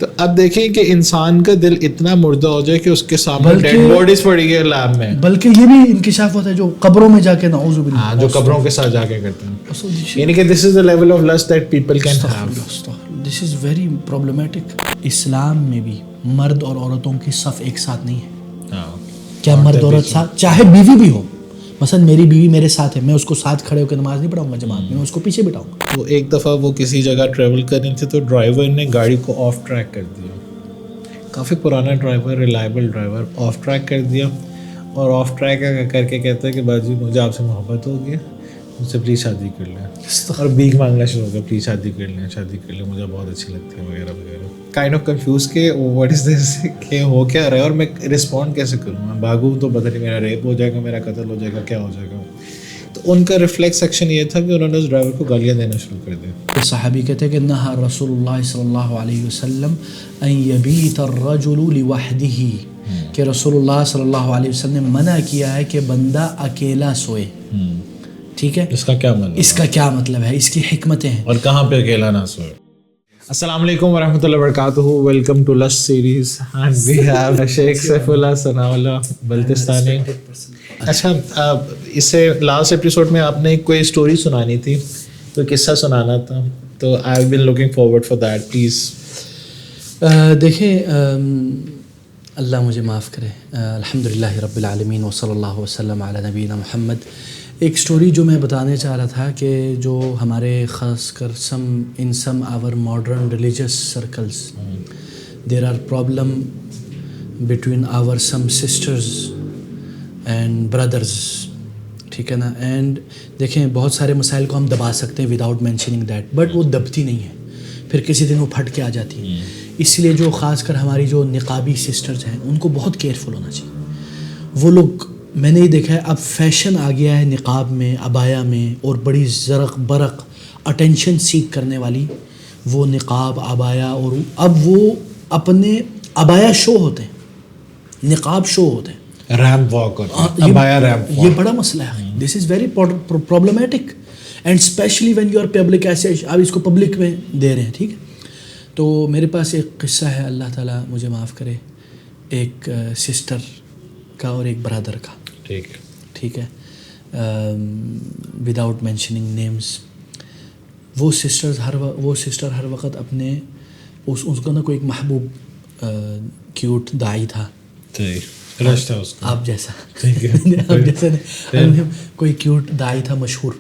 تو اب دیکھیں کہ انسان کا دل اتنا مردہ ہو جائے کہ اس کے سامنے ڈیڈ باڈیز پڑی ہے لیب میں, بلکہ یہ بھی انکشاف ہوتا ہے جو قبروں میں جا کے نعوذ باللہ, جو قبروں کے ساتھ جا کے کرتے ہیں, یعنی کہ this is the level of lust that people can have. This is very problematic. اسلام میں بھی مرد اور عورتوں کی صف ایک ساتھ نہیں ہے. کیا مرد عورت ساتھ, چاہے بیوی بھی ہو, مثلا میری بیوی میرے ساتھ ہے, میں اس کو ساتھ کھڑے ہو کے نماز نہیں پڑھاؤں گا جماعت میں, اس کو پیچھے بٹھاؤں گا. تو ایک دفعہ وہ کسی جگہ ٹریول کر رہے تھے تو ڈرائیور نے گاڑی کو آف ٹریک کر دیا, کافی پرانا driver, reliable driver, of track کر دیا, اور آف ٹریک کر کے کہتا ہے کہ باجی مجھے آپ سے محبت ہو گئی, مجھ سے پلیز شادی کر لیں, اور بھیک مانگنا شروع ہو گیا, پلیز شادی کر لیں, مجھے بہت اچھی لگتی ہے وغیرہ وغیرہ. کائنڈ آف کنفیوز کہ واٹ از دس, کہ ہو کیا رہا ہے اور میں رسپونڈ کیسے کروں, میں بھاگوں تو پتہ نہیں میرا ریپ ہو جائے گا, میرا قتل ہو جائے گا, کیا ہو جائے گا. تو ان کا ریفلیکس سیکشن یہ تھا کہ انہوں نے اس ڈرائیور کو گالیاں دینا شروع کر دیا. صحابی کہتے ہیں کہ نہا رسول اللہ صلی اللہ علیہ وسلم ان یبیت الرجل لوحدہ, کہ رسول اللہ صلی اللہ علیہ وسلم نے منع کیا ہے کہ بندہ اکیلا سوئے. ٹھیک ہے, اس کا کیا مطلب, اس کا کیا مطلب ہے, اس کی حکمتیں ہیں, اور کہاں پہ اکیلا نہ سوئے. السلام علیکم ورحمۃ اللہ وبرکاتہ, welcome to list series, and we have Sheikh Saifullah Sanaullah Baltistani. اچھا, اس سے لاسٹ ایپیسوڈ میں آپ نے کوئی اسٹوری سنانی تھی, تو قصہ سنانا تھا, تو I have been looking forward for that, please. دیکھیں اللہ مجھے معاف کرے, الحمدللہ رب العالمین وصلی اللہ وسلم علی نبینا محمد. ایک سٹوری جو میں بتانے چاہ رہا تھا کہ جو ہمارے خاص کر in some our modern religious circles, there are problem between our some sisters and brothers, ٹھیک ہے نا. اینڈ دیکھیں بہت سارے مسائل کو ہم دبا سکتے ہیں وداؤٹ مینشننگ دیٹ, بٹ وہ دبتی نہیں ہے, پھر کسی دن وہ پھٹ کے آ جاتی ہیں. اس لیے جو خاص کر ہماری جو نقابی سسٹرز ہیں ان کو بہت کیئرفل ہونا چاہیے. وہ لوگ, میں نے یہ دیکھا ہے اب فیشن آ گیا ہے نقاب میں, عبایا میں, اور بڑی زرق برق اٹینشن سیک کرنے والی وہ نقاب عبایا, اور اب وہ اپنے عبایا شو ہوتے ہیں, نقاب شو ہوتے ہیں, ریمپ واک ہوتا ہے, عبایا ریمپ واک. یہ بڑا مسئلہ ہے. This is very problematic, and especially when you are public, ایسے اب اس کو پبلک میں دے رہے ہیں. ٹھیک ہے, تو میرے پاس ایک قصہ ہے, اللہ تعالیٰ مجھے معاف کرے, ایک سسٹر کا اور ایک برادر کا. ٹھیک ہے, وداؤٹ مینشننگ نیمز. وہ سسٹر ہر وقت اپنے اس کو نا کوئی ایک محبوب کیوٹ دائی تھا, آپ جیسا کوئی کیوٹ دائی تھا مشہور.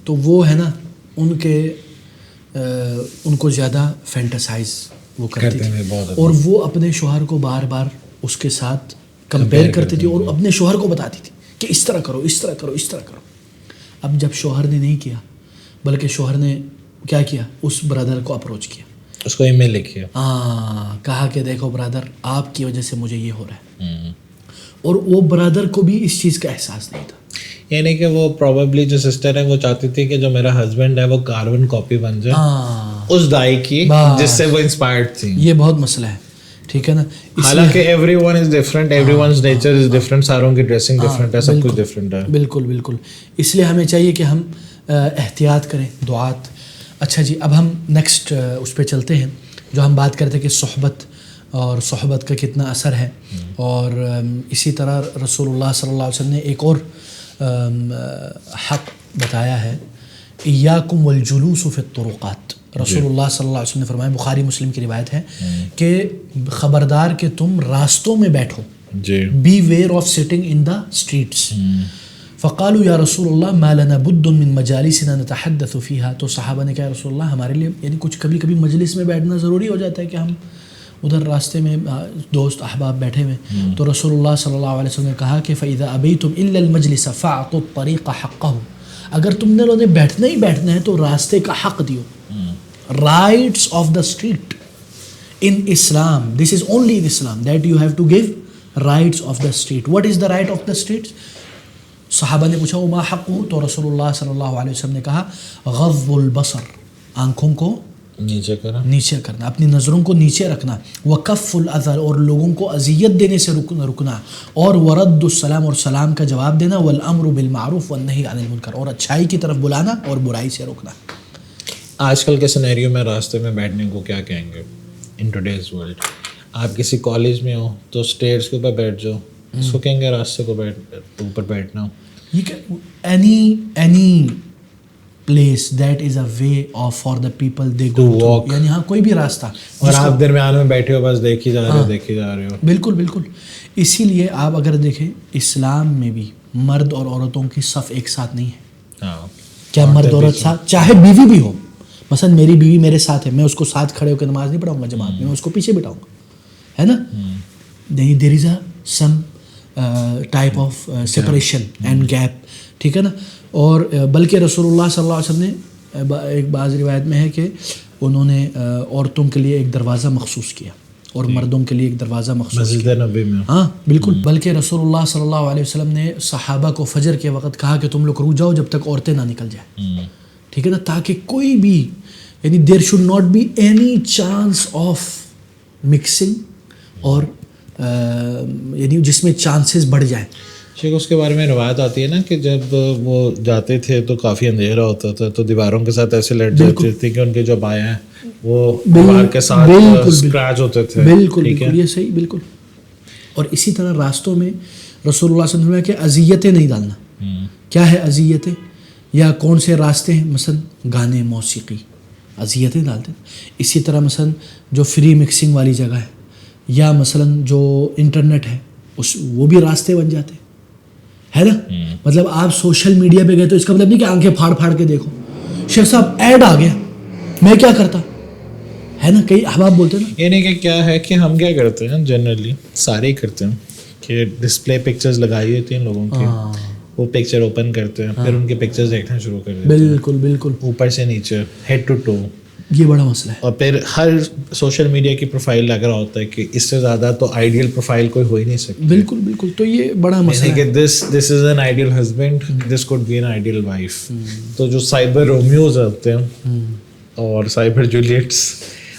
تو وہ ہے نا ان کو زیادہ فینٹاسائز وہ کرتی تھی, اور وہ اپنے شوہر کو بار بار اس کے ساتھ کمپیئر کرتی تھی, اور اپنے شوہر کو بتاتی تھی کہ اس طرح کرو, اس طرح کرو, اس طرح کرو. اب جب شوہر نے نہیں کیا, بلکہ شوہر نے کیا کیا, اس برادر کو اپروچ کیا, اس کو ای میل لکھیا, کہا کہ دیکھو برادر, آپ کی وجہ سے مجھے یہ ہو رہا ہے. اور وہ برادر کو بھی اس چیز کا احساس نہیں تھا, یعنی کہ وہ پروبیبلی جو سسٹر ہے وہ چاہتی تھی کہ جو میرا ہسبینڈ ہے وہ کاربن کاپی بن جائے اس دائی کی جس سے وہ انسپائرڈ تھی. یہ بہت مسئلہ ہے, ٹھیک ہے نا. حالانکہ everyone is different, everyone's nature is different, ساروں کی ڈریسنگ ڈفرینٹ ہے, سب کچھ ڈفرینٹ ہے. بالکل بالکل. اس لیے ہمیں چاہیے کہ ہم احتیاط کریں, دعات. اچھا جی, اب ہم نیکسٹ اس پہ چلتے ہیں جو ہم بات کرتے ہیں کہ صحبت کا کتنا اثر ہے. اور اسی طرح رسول اللہ صلی اللہ علیہ وسلم نے ایک اور حق بتایا ہے, ایاکم والجلوس فی الطرقات. رسول اللہ صلی اللہ علیہ وسلم نے فرمایا, بخاری مسلم کی روایت ہے, کہ خبردار کہ تم راستوں میں بیٹھو, beware of sitting in the streets. فقالوا یا رسول اللہ ما لنا بد من مجالسنا نتحدث فیہا. تو صحابہ نے کہا رسول اللہ, ہمارے لیے یعنی کچھ کبھی کبھی مجلس میں بیٹھنا ضروری ہو جاتا ہے کہ ہم ادھر راستے میں دوست احباب بیٹھے ہوئے. تو رسول اللہ صلی اللہ علیہ وسلم نے کہا کہ فإذا أبيتم إلا المجلس فاعطوا الطريق حقه. اگر تم نے بیٹھنا ہی بیٹھنا ہے تو راستے کا حق دیو. Rights of the street in Islam, this is only in Islam that you have to give rights of the street. What is the right of the street? صحابہ نے پوچھا وما حقہ, تو رسول اللہ صلی اللہ علیہ وسلم نے کہا غض البصر, آنکھوں کو نیچے کرنا, اپنی نظروں کو نیچے رکھنا. وکف الاذى, اور لوگوں کو اذیت دینے سے رکنا. اور ورد السلام, اور سلام کا جواب دینا. والامر بالمعروف والنہی عن المنکر, اور اچھائی کی طرف بلانا اور برائی سے روکنا. آج کل کے سینیریو میں راستے میں بیٹھنے کو کیا کہیں گے ان ٹوڈیز ورلڈ؟ آپ کسی کالج میں ہو تو اسٹیئرس کے اوپر بیٹھ جاؤ، اس کو کہیں گے راستے کو اوپر بیٹھنا. یہ any place that is a way of for the people they go walk, یعنی ہاں کوئی بھی راستہ، اور آپ درمیان میں بیٹھے ہو بس دیکھی جا رہے ہو. بالکل بالکل. اسی لیے آپ اگر دیکھیں اسلام میں بھی مرد اور عورتوں کی صف ایک ساتھ نہیں ہے. کیا مرد عورت ساتھ، چاہے بیوی بھی ہو، مثلا میری بیوی میرے ساتھ ہے، میں اس کو ساتھ کھڑے ہو کے نماز نہیں پڑھاؤں گا جماعت میں، اس کو پیچھے بٹھاؤں گا، ہے نا. There is a some type of separation and gap, ٹھیک ہے نا. اور بلکہ رسول اللہ صلی اللہ علیہ وسلم نے ایک بعض روایت میں ہے کہ انہوں نے عورتوں کے لیے ایک دروازہ مخصوص کیا اور مردوں کے لیے ایک دروازہ مخصوص مسجد نبی میں. ہاں بالکل. بلکہ رسول اللہ صلی اللہ علیہ وسلم نے صحابہ کو فجر کے وقت کہا کہ تم لوگ رک جاؤ جب تک عورتیں نہ نکل جائیں، ٹھیک ہے نا، تاکہ کوئی بھی یعنی there should not be any chance of mixing, اور یعنی جس میں چانسز بڑھ جائیں. شیخ اس کے بارے میں روایت آتی ہے نا کہ جب وہ جاتے تھے تو کافی اندھیرا ہوتا تھا تو دیواروں کے ساتھ ایسے لٹ جاتے تھے کہ ان کے جو بائیں ہیں وہ دیوار کے ساتھ اسکریچ ہوتے تھے. بالکل بالکل، یہ صحیح بالکل. اور اسی طرح راستوں میں رسول اللہ صلی اللہ علیہ وسلم نے کہ اذیتیں نہیں ڈالنا. کیا ہے اذیتیں یا کون سے راستے ہیں؟ مثلا گانے، موسیقی، اذیتیں ڈالتے ہیں. اسی طرح مثلا جو فری مکسنگ والی جگہ ہے یا مثلا جو انٹرنیٹ ہے وہ بھی راستے بن جاتے ہے نا. مطلب آپ سوشل میڈیا پہ گئے تو اس کا مطلب نہیں کہ آنکھیں پھاڑ پھاڑ کے دیکھو. شیخ صاحب ایڈ آ گیا، میں کیا کرتا ہے نا. کئی احباب بولتے ہیں نا، یعنی کہ کیا ہے کہ ہم کیا کرتے ہیں جنرلی سارے ہی کرتے ہیں کہ ڈسپلے پکچرز لگائی ہوتی ہیں لوگوں کی، وہ پکچر اوپن کرتے ہیں پھر ان کی پکچرز دیکھنا شروع کر دیتے ہیں. بالکل بالکل، اوپر سے نیچے، ہیڈ ٹو ٹو. یہ بڑا مسئلہ ہے. اور پھر ہر سوشل میڈیا کی پروفائل لگ رہا ہوتا ہے کہ اس سے زیادہ تو آئیڈیل پروفائل کوئی ہو ہی نہیں سکتی. بالکل بالکل. تو یہ بڑا مسئلہ ہے کہ this is an ideal husband, this could be an ideal wife. تو جو سائبر رومیوز ہوتے ہیں اور سائبر جولیٹس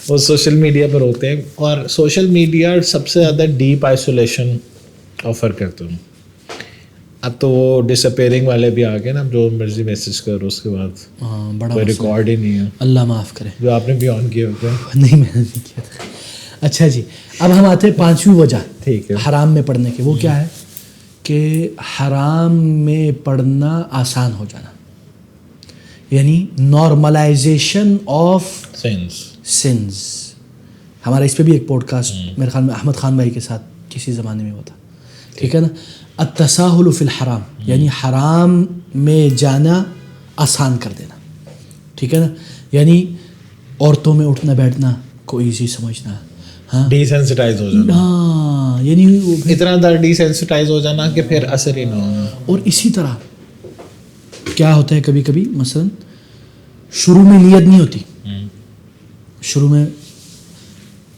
وہ سوشل میڈیا پر ہوتے ہیں، اور سوشل میڈیا سب سے زیادہ ڈیپ آئسولیشن آفر کرتے ہیں. اب تو وہ ڈس اپیئرنگ والے بھی آ گئے نا، جو مرضی میسج کرو اس کے بعد بڑا کوئی ریکارڈ ہی نہیں ہے. اللہ معاف کرے. جو آپ نے بھی آن کیا ہوتا ہے. نہیں میں نے نہیں کیا تھا. اچھا جی، اب ہم آتے ہیں پانچویں وجہ ٹھیک ہے حرام میں پڑھنے کے. وہ کیا ہے کہ حرام میں پڑھنا آسان ہو جانا، یعنی نارملائزیشن آف سنز. ہمارا اس پہ بھی ایک پوڈ کاسٹ میرے خیال میں احمد خان بھائی کے ساتھ کسی زمانے میں ہوا تھا، ٹھیک ہے نا. التساہل فی الحرام، یعنی حرام میں جانا آسان کر دینا، ٹھیک ہے نا. یعنی عورتوں میں اٹھنا بیٹھنا کو ایزی سمجھنا، ہاں ڈی سینسٹائز ہو جانا، ہاں یعنی اتنا زیادہ ڈی سینسٹائز ہو جانا کہ پھر اثر ہی نہ ہونا. اور اسی طرح کیا ہوتا ہے کبھی کبھی مثلا شروع میں نیت نہیں ہوتی، شروع میں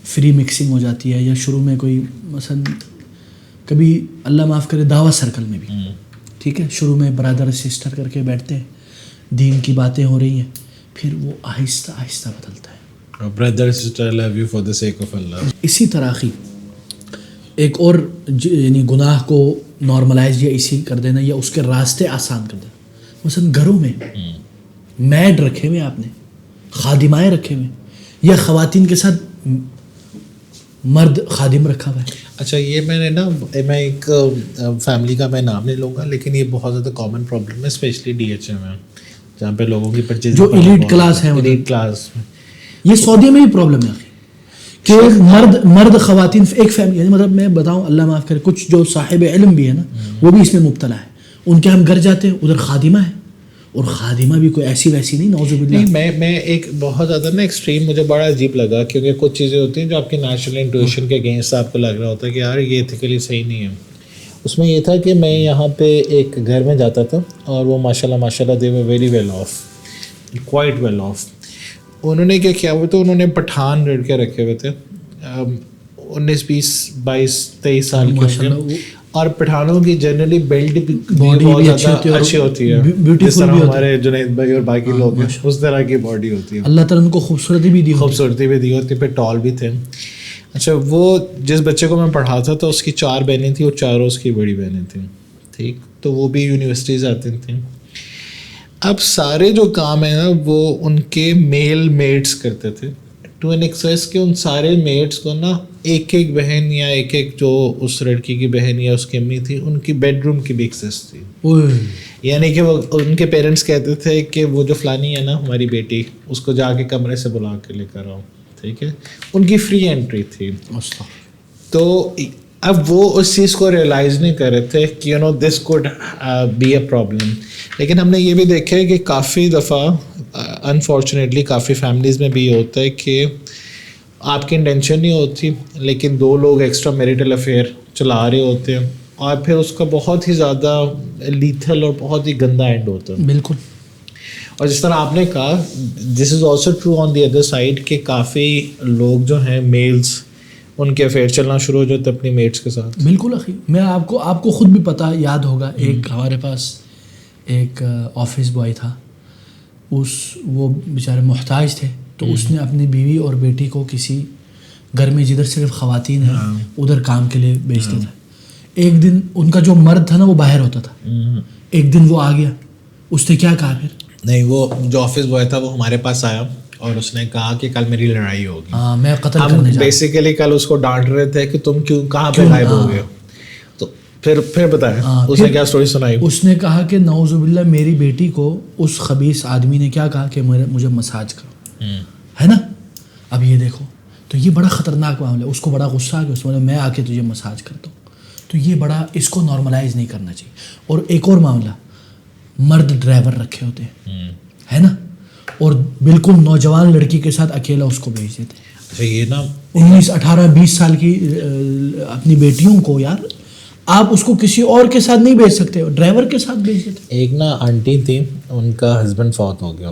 فری مکسنگ ہو جاتی ہے، یا شروع میں کوئی مثلا کبھی اللہ معاف کرے دعوت سرکل میں بھی، ٹھیک ہے، شروع میں برادر سسٹر کر کے بیٹھتے ہیں، دین کی باتیں ہو رہی ہیں، پھر وہ آہستہ آہستہ بدلتا ہے. برادر sister I love you for the sake of Allah. اسی طرح ہی ایک اور یعنی گناہ کو نارملائز یا اسی کر دینا یا اس کے راستے آسان کر دینا. مثلا گھروں میں میڈ رکھے ہوئے آپ نے، خادمائیں رکھے ہوئے، یا خواتین کے ساتھ مرد خادم رکھا ہوا ہے. اچھا یہ میں ایک فیملی کا میں نام نہیں لوں گا، لیکن یہ بہت زیادہ کامن پرابلم ہے اسپیشلی ڈی ایچ اے میں، جہاں پہ لوگوں کی پرچیز جو ایلیٹ کلاس ہے، ایلیٹ کلاس میں. یہ سعودیہ میں بھی پرابلم ہے کہ مرد خواتین ایک فیملی، یعنی مطلب میں بتاؤں اللہ معاف کرے کچھ جو صاحب علم بھی ہے نا وہ بھی اس میں مبتلا ہے. ان کے ہم گھر جاتے ہیں، ادھر خادمہ ہے، اور خادمہ بھی کوئی ایسی ویسی نہیں، نعوذ باللہ. میں ایک بہت زیادہ نا ایکسٹریم مجھے بڑا عجیب لگا، کیونکہ کچھ چیزیں ہوتی ہیں جو آپ کی نیچرل انٹویشن کے اگینسٹ آپ کو لگ رہا ہوتا ہے کہ یار یہ ایتھیکلی صحیح نہیں ہے. اس میں یہ تھا کہ میں یہاں پہ ایک گھر میں جاتا تھا اور وہ ماشاء اللہ they were very well off, quite well off. انہوں نے کیا کیا ہوا تو انہوں نے پٹھان لڑکے رکھے ہوئے تھے 19 20 22 23 سال کے، اور پٹھانوں کی جنرلی بلڈ بھی بہت زیادہ اچھی ہوتی ہے، جس طرح ہمارے جنید بھائی اور باقی لوگ ہیں اس طرح کی باڈی ہوتی ہے. اللہ تعالیٰ ان کو خوبصورتی بھی دی ہوتی، پھر ٹال بھی تھے. اچھا وہ جس بچے کو میں پڑھاتا تھا اس کی 4 بہنیں تھیں اور چاروں اس کی بڑی بہنیں تھیں، ٹھیک. تو وہ بھی یونیورسٹیز آتی تھیں. اب سارے جو کام ہیں نا وہ ان کے میل میٹس کرتے تھے ٹو این ایکسیس کے ان سارے میٹس کو نا ایک ایک بہن یا ایک ایک جو اس لڑکی کی بہن یا اس کی امی تھی ان کی بیڈ روم کی بھی ایکسیس تھی. یعنی کہ وہ ان کے پیرنٹس کہتے تھے کہ وہ جو فلانی ہے نا ہماری بیٹی اس کو جا کے کمرے سے بلا کے لے کر آؤ, ٹھیک ہے, ان کی فری انٹری تھی. تو اب وہ اس چیز کو ریئلائز نہیں کر رہے تھے کہ دس کوڈ بی اے پرابلم. لیکن ہم نے یہ بھی دیکھا ہے کہ کافی دفعہ انفارچونیٹلی کافی فیملیز میں بھی یہ ہوتا ہے کہ آپ کی انٹینشن نہیں ہوتی لیکن دو لوگ ایکسٹرا میریٹل افیئر چلا رہے ہوتے ہیں اور پھر اس کا بہت ہی زیادہ لیتھل اور بہت ہی گندا اینڈ ہوتا ہے. بالکل. اور جس طرح آپ نے کہا this is also true on the other side کہ کافی لوگ جو ہیں میلز ان کے افیئر چلنا شروع ہو جاتے اپنی میٹس کے ساتھ. بالکل اخی, میں آپ کو خود بھی پتہ یاد ہوگا, ایک ہمارے پاس ایک آفس بوائے تھا, وہ بیچارے محتاج تھے, تو اس نے اپنی بیوی اور بیٹی کو کسی گھر میں جدھر صرف خواتین ہیں ادھر کام کے لیے بھیجتے تھے. ایک دن ان کا جو مرد تھا نا وہ باہر ہوتا تھا, ایک دن وہ آ گیا, اس نے کیا کہا پھر؟ نہیں, وہ جو آفس بوائے تھا وہ ہمارے پاس آیا اور اس نے کہا کہ کل میری لڑائی ہوگی, میں قتل کرنے جا رہا. بیسیکلی کل اس کو ڈانٹ رہے تھے کہ تم کیوں کہاں پہ غائب ہو گئے. تو پھر بتائیں اس نے کیا سٹوری سنائی. اس نے کہا کہ نعوذ باللہ میری بیٹی کو اس خبیث آدمی نے کیا کہا کہ مجھے مساج کرو, ہے نا. اب یہ دیکھو, تو یہ بڑا خطرناک معاملہ ہے. اس کو بڑا غصہ آ گیا, اس نے میں آ کے تجھے مساج کرتا ہوں. تو یہ بڑا, اس کو نارملائز نہیں کرنا چاہیے. اور ایک اور معاملہ, مرد ڈرائیور رکھے ہوتے ہیں, ہے نا, اور بالکل نوجوان لڑکی کے ساتھ اکیلا اس کو بھیج دیتے ہیں. اچھا, یہ نا 19, 18, 20 سال کی اپنی بیٹیوں کو یار آپ اس کو کسی اور کے ساتھ نہیں بھیج سکتے, ڈرائیور کے ساتھ بھیج دیتے. ایک نا آنٹی تھی, ان کا ہسبینڈ فوت ہو گیا,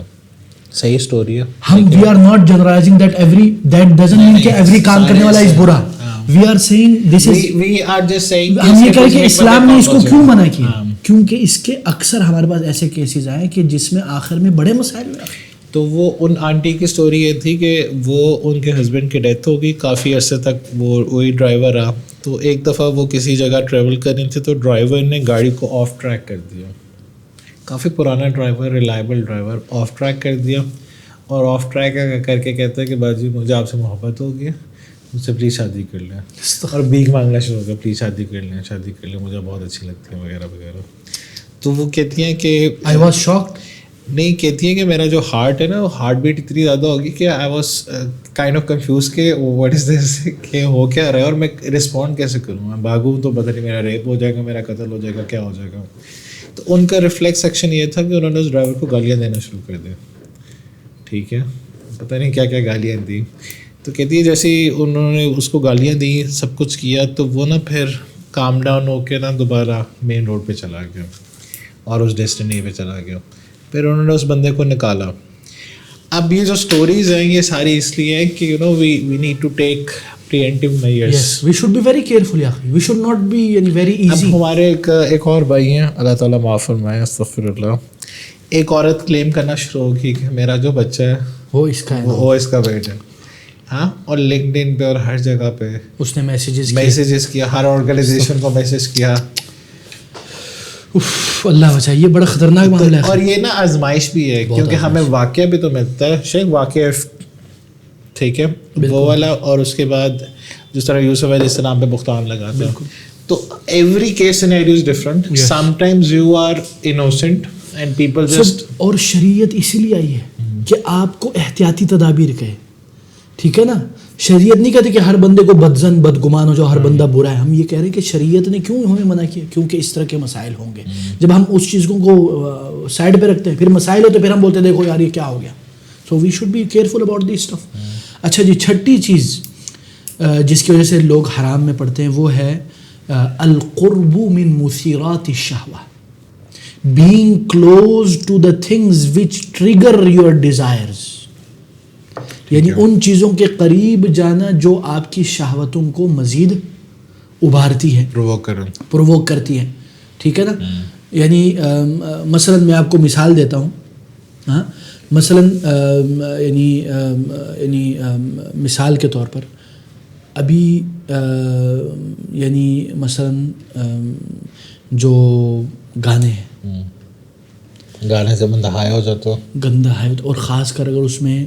صحیح اسٹوری ہے. ہم we are not generalising that doesn't mean کہ ایوری کام کرنے والا از برا. We are seeing this is, we are just seeing ہم یہ کہیں کہ اسلام نے اس کو کیوں منع کیا, کیونکہ اس کے اکثر ہمارے پاس ایسے کیسز آئے کہ جس میں آخر میں بڑے مسائل ہوئے. تو وہ ان آنٹی کی سٹوری یہ تھی کہ وہ ان کے ہسبینڈ کی ڈیتھ ہو گئی, کافی عرصے تک وہ وہی ڈرائیور رہا. تو ایک دفعہ وہ کسی جگہ ٹریول کر رہے تھے تو ڈرائیور نے گاڑی کو آف ٹریک کر دیا. کافی پرانا driver, reliable driver, of track کر دیا اور آف ٹریک کر کے کہتا ہے کہ باجی مجھے آپ سے محبت ہو گئی, مجھ سے پلیز شادی کر لیں. اور بھیک مانگنا شروع ہو گیا, پلیز شادی کر لیں, مجھے بہت اچھی لگتی ہے وغیرہ وغیرہ. تو وہ کہتی ہیں کہ آئی واز شاکڈ. نہیں, کہتی ہیں کہ میرا جو ہارٹ ہے نا وہ ہارٹ بیٹ اتنی زیادہ ہوگی کہ I was kind of confuse کہ واٹ از دس, کہ ہو کیا رہا ہے اور میں رسپونڈ کیسے کروں, میں بھاگوں تو پتہ نہیں میرا ریپ ہو جائے گا, میرا قتل ہو جائے گا, کیا ہو جائے گا. تو ان کا ریفلیکس ایکشن یہ تھا کہ انہوں نے اس ڈرائیور کو گالیاں دینا شروع کر دیا. ٹھیک ہے, پتہ نہیں کیا کیا گالیاں دی. تو کہتی ہے جیسے ہی انہوں نے اس کو گالیاں دی, سب کچھ کیا, تو وہ نا پھر کام ڈاؤن ہو کے نا دوبارہ مین روڈ پہ چلا گیا اور اس ڈیسٹینی پہ چلا گیا. پھر انہوں نے اس بندے کو نکالا. اب یہ جو سٹوریز ہیں یہ ساری اس لیے ہیں کہ we need to take preventive measures. Yes, we should be very careful. We should not be very easy. اب ہمارے ایک اور بھائی ہیں, اللہ تعالیٰ معاف فرمائے, استغفر اللہ, ایک عورت کلیم کرنا شروع ہوگی کہ میرا جو بچہ ہے وہ اس کا ہے, وہ اس کا بیٹا ہے. ہاں, اور لنکڈ ان پہ اور ہر جگہ پہ اس نے میسیجز کیا, ہر آرگنائزیشن کو میسیج کیا. اللہ بچائے, یہ بڑا خطرناک معاملہ ہے. اور یہ نا آزمائش بھی ہے کیونکہ ہمیں واقعہ بھی تو ملتا ہے شیخ, واقعہ ٹھیک ہے وہ والا, اور اس کے بعد جس طرح یوسف علیہ السلام پہ بہتان لگاتا ہے. تو every case scenario is different. Sometimes you are innocent and people just. اور شریعت اسی لیے آئی ہے کہ آپ کو احتیاطی تدابیر کہے, ٹھیک ہے نا. شریعت نہیں کہتی کہ ہر بندے کو بدزن بدگمان ہو جاؤ, ہر بندہ برا ہے. ہم یہ کہہ رہے ہیں کہ شریعت نے کیوں ہمیں منع کیا, کیونکہ اس طرح کے مسائل ہوں گے. جب ہم اس چیزوں کو سائڈ پہ رکھتے ہیں, پھر مسائل ہوتے, پھر ہم بولتے ہیں دیکھو یار یہ کیا ہو گیا. So we should be careful about the stuff. اچھا جی, چھٹی چیز جس کی وجہ سے لوگ حرام میں پڑتے ہیں وہ ہے القرب من مثیرات الشہوہ, being close to the things which trigger your desires. یعنی ان چیزوں کے قریب جانا جو آپ کی شہوتوں کو مزید ابھارتی ہے, پرووک کرتی ہے, ٹھیک ہے نا. یعنی مثلا میں آپ کو مثال دیتا ہوں. ہاں, مثلا یعنی مثال کے طور پر ابھی یعنی مثلا جو گانے ہیں, گانے سے بندہ ہائی ہو جاتا ہو. گندا ہے, اور خاص کر اگر اس میں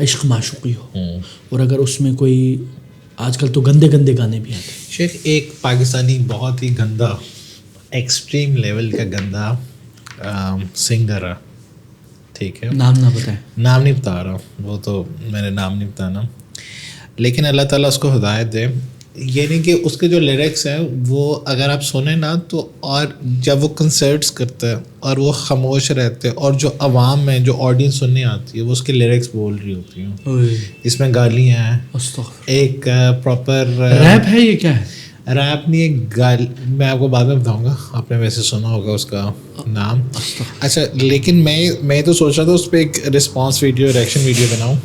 عشق معشوقی ہو, اور اگر اس میں کوئی, آج کل تو گندے گندے گانے بھی آتے ہیں. شیخ ایک پاکستانی بہت ہی گندا, ایکسٹریم لیول کا گندا سنگر ہے, ٹھیک ہے, نام نہ بتائیں, نام نہیں بتا رہا, وہ تو میں نے نام نہیں بتانا, لیکن اللہ تعالیٰ اس کو ہدایت دے. یہ نہیں کہ اس کے جو لیرکس ہیں وہ اگر آپ سنیں نا تو, اور جب وہ کنسرٹس کرتا ہے اور وہ خاموش رہتے ہیں, اور جو عوام میں جو آڈینس سننے آتی ہے وہ اس کے لیرکس بول رہی ہوتی ہیں, اس میں گالیاں ہیں, ایک پراپر ریپ ہے, یہ کیا ہے؟ ریپ نہیں, ایک میں آپ کو بعد میں بتاؤں گا, آپ نے ویسے سنا ہوگا اس کا نام. اچھا, لیکن میں تو سوچ رہا تھا اس پہ ایک رسپانس ویڈیو, ریئیکشن ویڈیو بناؤں,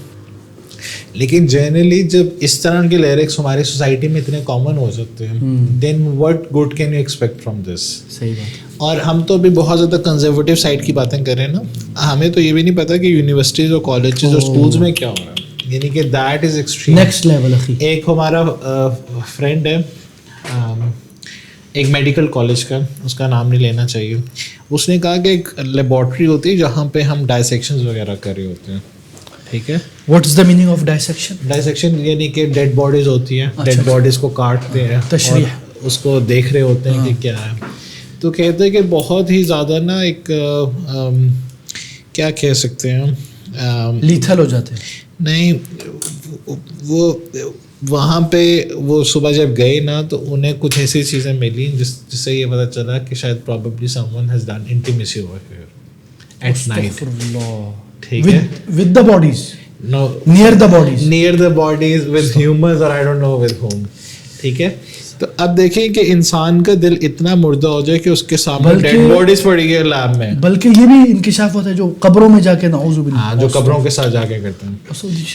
لیکن جنرلی جب اس طرح کے لیرکس ہماری سوسائٹی میں اتنے کامن ہو سکتے ہیں, then what good can you expect from this. صحیح بات. اور ہم تو ابھی بہت زیادہ کنزرویٹو سائڈ کی باتیں کر رہے ہیں نا, ہمیں تو یہ بھی نہیں پتا کہ یونیورسٹیز اور کالجز اور اسکولس میں کیا ہو رہا ہے, یعنی کہ that is extreme next level. ایک ہمارا فرینڈ ہے ایک میڈیکل کالج کا, اس کا نام نہیں لینا چاہیے, اس نے کہا کہ ایک لیبارٹری ہوتی ہے جہاں پہ ہم ڈائسیکشنز وغیرہ کر رہے ہوتے ہیں, ٹھیک ہے. What is the meaning of dissection? Dissection یعنی کہ ڈیڈ باڈیز ہوتی ہیں, ڈیڈ باڈیز کو کاٹتے ہیں, تشریح, اس کو دیکھ رہے ہوتے ہیں کہ کیا ہے. تو کہتے ہیں کہ بہت ہی زیادہ نا ایک کیا کہہ سکتے ہیں, لیتھل ہو جاتے ہیں. نہیں, وہ وہاں پہ وہ صبح جب گئے نا تو انہیں کچھ ایسی چیزیں ملی جس سے یہ پتہ چلا کہ شاید probably someone has done intimacy over here at night, ٹھیک ہے, with the bodies, no, near the bodies, near the bodies with humans or I don't know with whom, ٹھیک ہے. تو اب دیکھیں کہ انسان کا دل اتنا مردہ ہو جائے کہ اس کے سامنے ڈیڈ باڈیز پڑی ہے لیب میں, بلکہ یہ بھی انکشاف ہوتا ہے جو قبروں میں جا کے نعوذ باللہ, ہاں, جو قبروں کے ساتھ جا کے کرتے ہیں,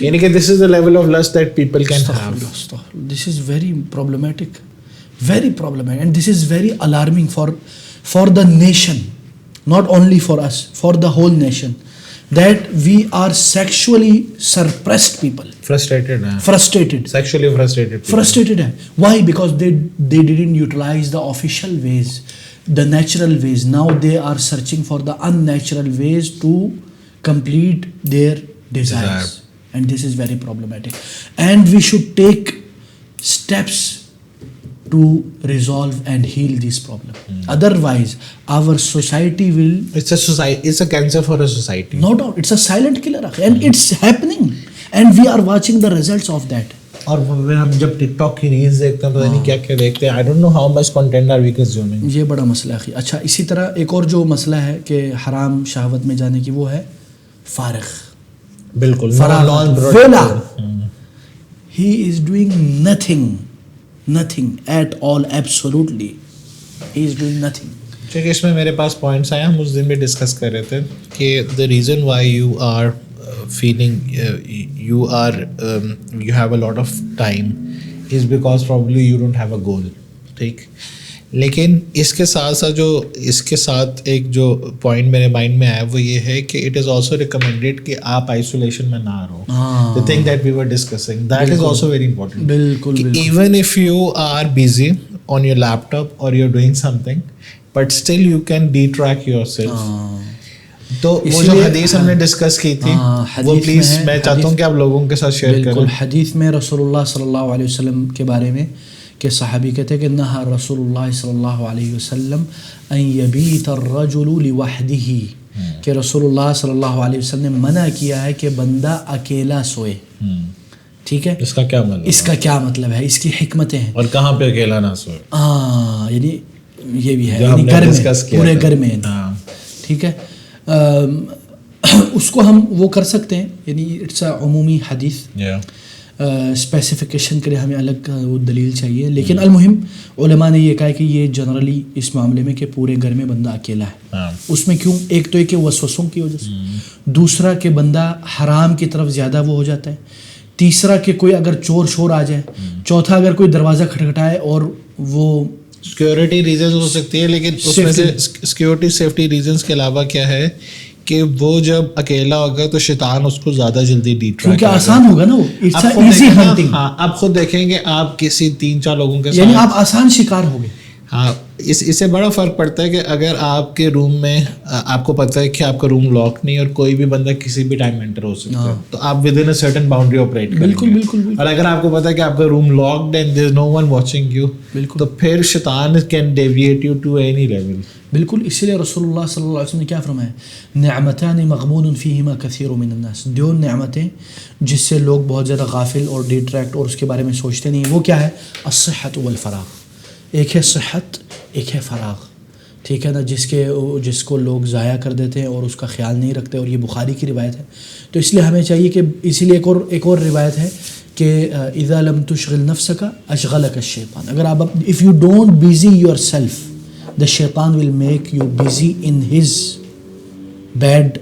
یعنی کہ this is the level of lust that people can have. This is very problematic, very problematic, and this is very alarming for the nation, not only for us, for the whole nation, that we are sexually suppressed people. Frustrated, sexually frustrated hai. Why? Because they didn't utilize the official ways, the natural ways. Now they are searching for the unnatural ways to complete their desires, and this is very problematic, and we should take steps to resolve and heal this problem. Otherwise our society will, it's a cancer for a society, no doubt, it's a silent killer, and it's happening, and we are watching the results of that. اور ہم جب ٹک talk کی reels دیکھتے ہیں پتہ نہیں کیا کیا دیکھتے ہیں, I don't know how much content are we consuming. یہ بڑا مسئلہ ہے. اچھا, اسی طرح ایک اور جو مسئلہ ہے کہ حرام شہوت میں جانے کی, وہ ہے فارغ, بالکل ویلا, he is doing nothing at all, absolutely he is doing nothing. ٹھیک ہے, اس میں میرے پاس پوائنٹس آئے, ہم اس دن بھی ڈسکس کر رہے تھے کہ the reason why you are feeling you have a lot of time is because probably you don't have a goal, ٹھیک. لیکن اس کے ساتھ ایک جو پوائنٹ میرے مائنڈ میں آیا وہ یہ ہے کہ اٹ از آلسو ریکمینڈیڈ کہ آپ آئسولیشن میں نہ رہو. The thing that we were discussing, that is also very important. بالکل, even if you are busy on your laptop or you're doing something, but still you can detract yourself. تو وہ جو حدیث ہم نے ڈسکس کی تھی وہ پلیز میں چاہتا ہوں کہ آپ لوگوں کے ساتھ شیئر کریں. بالکل, حدیث میں رسول اللہ صلی اللہ علیہ وسلم کے بارے میں کہ صحابی کہتے ہیں کہ نہا رسول اللہ صلی اللہ علیہ وسلم ان یبیت الرجل لوحدہ, کہ رسول اللہ صلی اللہ علیہ وسلم نے منع کیا ہے کہ بندہ اکیلا سوئے. ٹھیک ہے, اس کا کیا مطلب ہے, اس کی حکمتیں ہیں, اور کہاں پہ اکیلا نہ سوئے. یعنی یہ بھی ہے, یعنی گھر میں, پورے گھر میں. ٹھیک ہے, اس کو ہم وہ کر سکتے ہیں, یعنی اٹس اے عمومی حدیث, اسپیسیفیکیشن کے لیے ہمیں الگ وہ دلیل چاہیے, لیکن المہم علماء نے یہ کہا ہے کہ یہ جنرلی اس معاملے میں کہ پورے گھر میں بندہ اکیلا ہے. اس میں کیوں, ایک تو یہ کہ وسوسوں کی وجہ سے, دوسرا کہ بندہ حرام کی طرف زیادہ وہ ہو جاتا ہے, تیسرا کہ کوئی اگر چور شور آ جائے, چوتھا اگر کوئی دروازہ کھٹکھٹائے اور وہ سیکورٹی ریزنز ہو سکتی ہے. لیکن اس میں سے سیکورٹی سیفٹی ریزنز کے علاوہ کیا ہے کہ وہ جب اکیلا ہوگا تو شیطان اس کو زیادہ جلدی ڈیٹریکٹ, کیونکہ آسان ہوگا نا, وہ اٹس ایزی ہنٹنگ. ہاں, آپ خود دیکھیں گے آپ کسی 3-4 لوگوں کے ساتھ, یعنی آپ آسان شکار ہو گئے. ہاں, اس سے بڑا فرق پڑتا ہے کہ اگر آپ کے روم میں آپ کو پتہ ہے کہ آپ کا روم لاک نہیں اور کوئی بھی بندہ کسی بھی ٹائم انٹر ہو سکتا ہے تو آپ with in a certain boundary operate کریں گے. بالکل. اور اگر آپ کو پتہ ہے کہ آپ کا room locked and there is no one watching you, تو پھر شیطان can deviate you to any level. بالکل. اسی لیے رسول اللہ صلی اللہ علیہ وسلم نے کیا فرمایا, نعمتان مغبون فیہما کثیر من الناس, دو نعمتیں جس سے لوگ بہت زیادہ غافل اور ڈیٹریکٹ اور اس کے بارے میں سوچتے نہیں. وہ کیا ہے؟ الصحت والفراغ. ایک ہے صحت, ایک ہے فراغ, ٹھیک ہے نا, جس کو لوگ ضائع کر دیتے ہیں اور اس کا خیال نہیں رکھتے, اور یہ بخاری کی روایت ہے. تو اس لیے ہمیں چاہیے کہ اسی لیے ایک اور روایت ہے کہ اذا لم تشغل نفسک اشغلک الشیطان. اگر آپ if you don't busy yourself, the shaitan will make you busy in his bad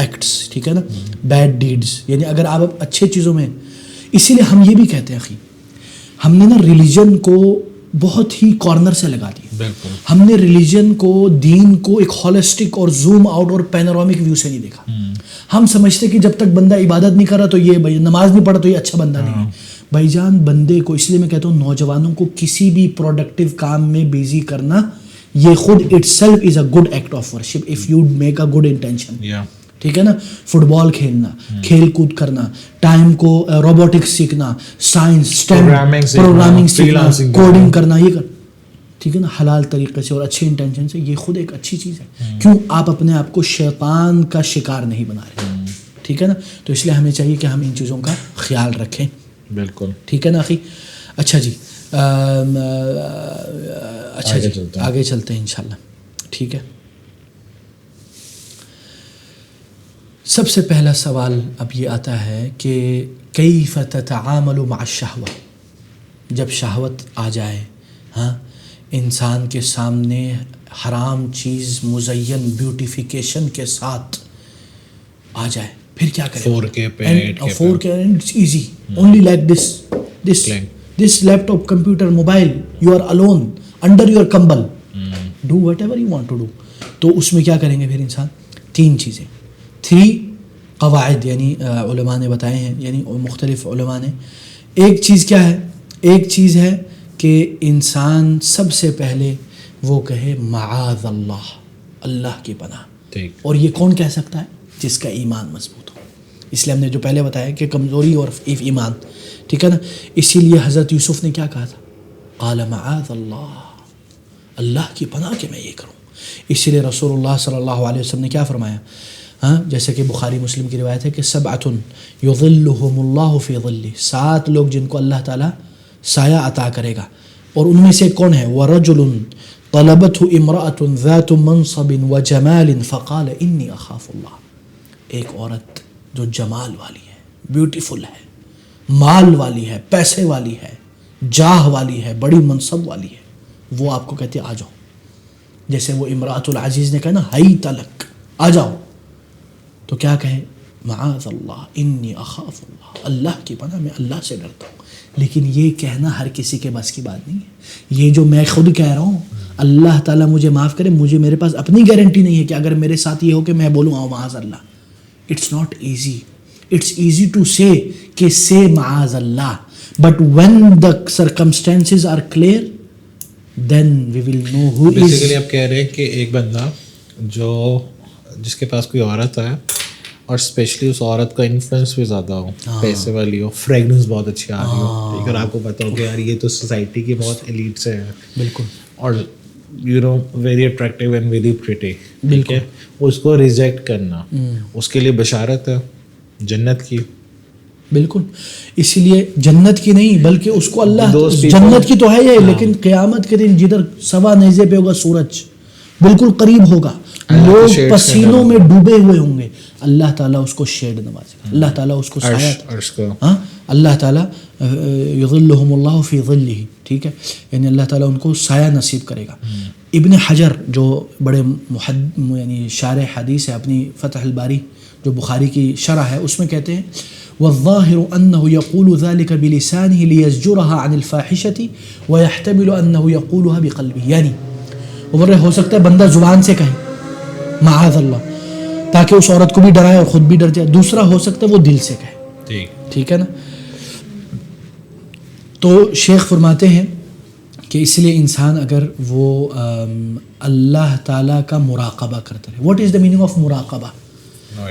acts, ٹھیک ہے نا, bad deeds. یعنی اگر آپ اچھے چیزوں میں, اسی لیے ہم یہ بھی کہتے ہیں اخی, ہم نے نا ریلیجن کو بہت ہی کارنر سے لگا دیا. ہم نے ریلیجن کو, دین کو ایک ہولسٹک اور زوم آؤٹ اور پینورامک ویو سے نہیں دیکھا. ہم سمجھتے کہ جب تک بندہ عبادت نہیں کر رہا تو یہ بھائی نماز نہیں پڑھا تو یہ اچھا بندہ نہیں ہے. بھائی جان, بندے کو, اس لیے میں کہتا ہوں نوجوانوں کو کسی بھی پروڈکٹیو کام میں بیزی کرنا, یہ خود it self is a good act of worship if you make a good intention. ٹھیک ہے نا, فٹ بال کھیلنا, کھیل کود کرنا, ٹائم کو روبوٹکس سیکھنا, سائنس, پروگرامنگ سیکھنا, کوڈنگ کرنا, یہ کر, ٹھیک ہے نا, حلال طریقے سے اور اچھے انٹینشن سے, یہ خود ایک اچھی چیز ہے. کیوں آپ اپنے آپ کو شیطان کا شکار نہیں بنا رہے, ٹھیک ہے نا. تو اس لیے ہمیں چاہیے کہ ہم ان چیزوں کا خیال رکھیں. بالکل ٹھیک ہے نا اخی. اچھا جی, اچھا جی, آگے چلتے ہیں انشاءاللہ. ٹھیک ہے, سب سے پہلا سوال اب یہ آتا ہے کہ کیف تتعامل مع الشہوہ. جب شہوت آ جائے, ہاں, انسان کے سامنے حرام چیز مزین بیوٹیفیکیشن کے ساتھ آ جائے, پھر کیا کریں؟ 4K پہ 4K it's easy, only like this laptop, computer, mobile, you are alone under your kambal, do whatever you want to do. تو اس میں کیا کریں گے پھر انسان؟ 3 چیزیں, 3 قواعد یعنی علماء نے بتائے ہیں, یعنی مختلف علماء نے. ایک چیز کیا ہے؟ ایک چیز ہے کہ انسان سب سے پہلے وہ کہے معاذ اللہ, اللہ کی پناہ. اور یہ کون کہہ سکتا ہے؟ جس کا ایمان مضبوط ہو. اس لیے ہم نے جو پہلے بتایا کہ کمزوری اور ایمان, ٹھیک ہے نا. اسی لیے حضرت یوسف نے کیا کہا تھا؟ قال معاذ اللہ, اللہ کی پناہ کہ میں یہ کروں. اسی لیے رسول اللہ صلی اللہ علیہ وسلم نے کیا فرمایا؟ ہاں, جیسے کہ بخاری مسلم کی روایت ہے کہ 7 یظلہم اللہ فی ظلہ, 7 لوگ جن کو اللہ تعالیٰ سایہ عطا کرے گا. اور ان میں سے کون ہے؟ وَرَجُلٌ طَلَبَتْهُ امْرَأَةٌ ذَاتُ مَنْصَبٍ وَجَمَالٍ فَقَالَ إِنِّي أَخَافُ اللَّهَ. ایک عورت جو جمال والی ہے, بیوٹیفل ہے, مال والی ہے, پیسے والی ہے, جاہ والی ہے, بڑی منصب والی ہے, وہ آپ کو کہتے آ جاؤ. جیسے وہ امراۃ العزیز نے کہا نا ہائی تلک, آ جاؤ. تو کیا کہے؟ معاذ اللہ انی اخاف اللہ, اللہ کی پناہ میں اللہ سے ڈرتا ہوں. لیکن یہ کہنا ہر کسی کے بس کی بات نہیں ہے. یہ جو میں خود کہہ رہا ہوں, اللہ تعالیٰ مجھے معاف کرے, میرے پاس اپنی گارنٹی نہیں ہے کہ اگر میرے ساتھ یہ ہو کہ میں بولوں آؤ معاذ اللہ. It's not easy. It's easy to say کہ سے معاذ اللہ, but when the circumstances are clear then we will know who is. Basically آپ کہہ رہے ہیں کہ ایک بندہ جس کے پاس کوئی عورت ہے اور اسپیشلی اس عورت کا انفلوئنس بھی زیادہ ہو, پیسے والی ہو, فریگنس بہت اچھی آ رہی ہو, ٹھیک ہے, اور آپ کو پتا ہو کہ یار یہ تو سوسائٹی کی بہت ایلیٹ سے ہے, بالکل, اور you know very attractive and very pretty, ٹھیک ہے, اس کو ریجیکٹ کرنا اس کے لیے بشارت ہے جنت کی. بالکل. اسی لیے جنت کی نہیں بلکہ اس کو اللہ, جنت کی تو ہے یہ, لیکن قیامت کے دن جدھر 1.25 نیزے پہ ہوگا سورج, بالکل قریب ہوگا, لوگ پسینوں میں ڈوبے ہوئے ہوں گے, اللہ تعالیٰ اس کو شیڈ نوازے گا, اللہ تعالیٰ اس کو سایہ, ہاں, اللہ تعالیٰ یظلہم اللہ فی ظلہ, ٹھیک ہے, یعنی اللہ تعالیٰ ان کو سایہ نصیب کرے گا. ابن حجر جو بڑے یعنی شارح حدیث ہے, اپنی فتح الباری جو بخاری کی شرح ہے, اس میں کہتے ہیں والظاهر أنه يقول ذلك بلسانه ليزجرها عن الفاحشة ويحتمل أنه يقولها بقلبه. یعنی عمر ہو سکتا ہے بندہ زبان سے کہے معاذ اللہ تاکہ اس عورت کو بھی ڈرائے اور خود بھی ڈر جائے, دوسرا ہو سکتا ہے وہ دل سے کہے, ٹھیک ہے نا. تو شیخ فرماتے ہیں کہ اس لیے انسان اگر وہ اللہ تعالیٰ کا مراقبہ کرتا رہے. What is the meaning of مراقبہ؟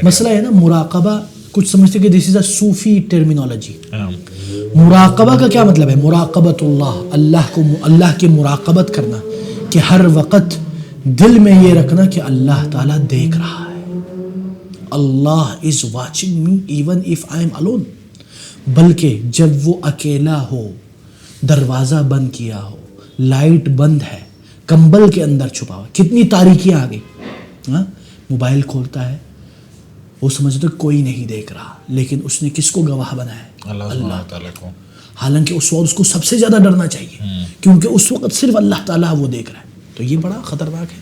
مسئلہ ہے نا مراقبہ، کچھ سمجھتے کہ this is a Sufi terminology. مراقبہ کا کیا مطلب ہے؟ مراقبت اللہ، اللہ کی مراقبت کرنا، کہ ہر وقت دل میں یہ رکھنا کہ اللہ تعالیٰ دیکھ رہا ہے. Allah is watching me even if I am alone. بلکہ جب وہ اکیلا ہو، دروازہ بند کیا ہو، لائٹ بند ہے، کمبل کے اندر چھپا ہوا، کتنی تاریکیاں آ گئی. موبائل کھولتا ہے، وہ سمجھتا ہے کوئی نہیں دیکھ رہا، لیکن اس نے کس کو گواہ بنایا ہے؟ اللہ تعالیٰ کو. حالانکہ اس وقت اس کو سب سے زیادہ ڈرنا چاہیے، کیونکہ اس وقت صرف اللہ تعالیٰ وہ دیکھ رہا ہے. تو یہ بڑا خطرناک ہے.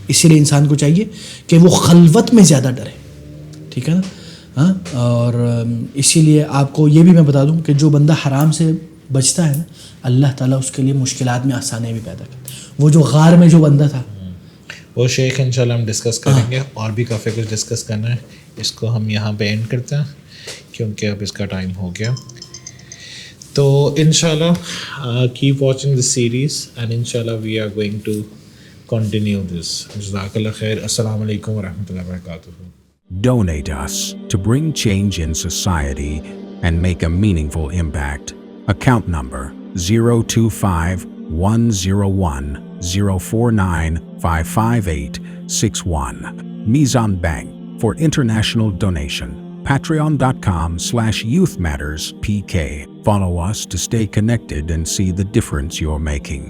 اسی لیے انسان کو چاہیے کہ وہ خلوت میں زیادہ ڈرے. ٹھیک ہے نا؟ اور اسی لیے آپ کو یہ بھی میں بتا دوں کہ جو بندہ حرام سے بچتا ہے نا، اللہ تعالیٰ اس کے لیے مشکلات میں آسانی بھی پیدا کرتا ہے. وہ جو غار میں جو بندہ تھا، وہ شیخ انشاءاللہ ہم ڈسکس کریں گے، اور بھی کافی کچھ ڈسکس کرنا ہے. اس کو ہم یہاں پہ اینڈ کرتے ہیں کیونکہ اب اس کا ٹائم ہو گیا. تو انشاءاللہ keep watching this series and انشاءاللہ we are going to continue this. جزاک اللہ خیر. السلام علیکم ورحمۃ اللہ وبرکاتہ. Donate us to bring change in society and make a meaningful impact. Account number 025-101-049-55861. Mizan Bank for international donation. Patreon.com/YouthMattersPK. Follow us to stay connected and see the difference you're making.